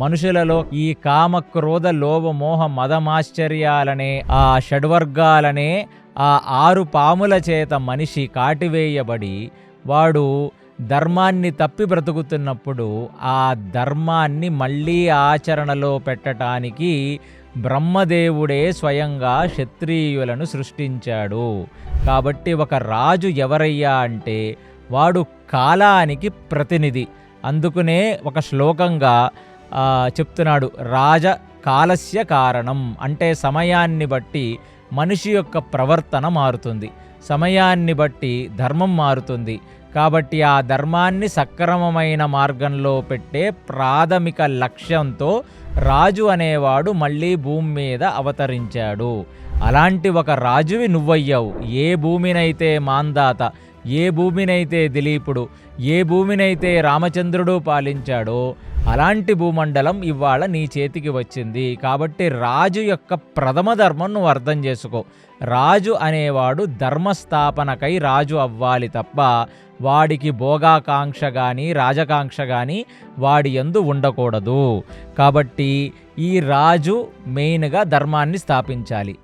మనుషులలో ఈ కామ క్రోధ లోభ మోహ మదమాశ్చర్యాలనే ఆ షడ్వర్గాలనే ఆ 6 పాముల చేత మనిషి కాటివేయబడి వాడు ధర్మాన్ని తప్పి బ్రతుకుతున్నప్పుడు ఆ ధర్మాన్ని మళ్ళీ ఆచరణలో పెట్టడానికి బ్రహ్మదేవుడే స్వయంగా క్షత్రియులను సృష్టించాడు. కాబట్టి ఒక రాజు ఎవరయ్యా అంటే వాడు కాలానికి ప్రతినిధి. అందుకనే ఒక శ్లోకంగా చెప్తున్నాడు, రాజ కాలస్య కారణం. అంటే సమయాన్ని బట్టి మనిషి యొక్క ప్రవర్తన మారుతుంది, సమయాన్ని బట్టి ధర్మం మారుతుంది. కాబట్టి ఆ ధర్మాన్ని సక్రమమైన మార్గంలో పెట్టే ప్రాథమిక లక్ష్యంతో రాజు అనేవాడు మళ్ళీ భూమి మీద అవతరించాడు. అలాంటి ఒక రాజువి నువ్వయ్యావు. ఏ భూమినైతే మాందాత, ఏ భూమినైతే దిలీపుడు, ఏ భూమినైతే రామచంద్రుడు పాలించాడో అలాంటి భూమండలం ఇవాళ నీ చేతికి వచ్చింది. కాబట్టి రాజు యొక్క ప్రథమ ధర్మం నువ్వు అర్థం చేసుకో. రాజు అనేవాడు ధర్మస్థాపనకై రాజు అవ్వాలి తప్ప వాడికి భోగాకాంక్ష కానీ రాజకాంక్ష కానీ వాడి యందు ఉండకూడదు. కాబట్టి ఈ రాజు మెయిన్గా ధర్మాన్ని స్థాపించాలి.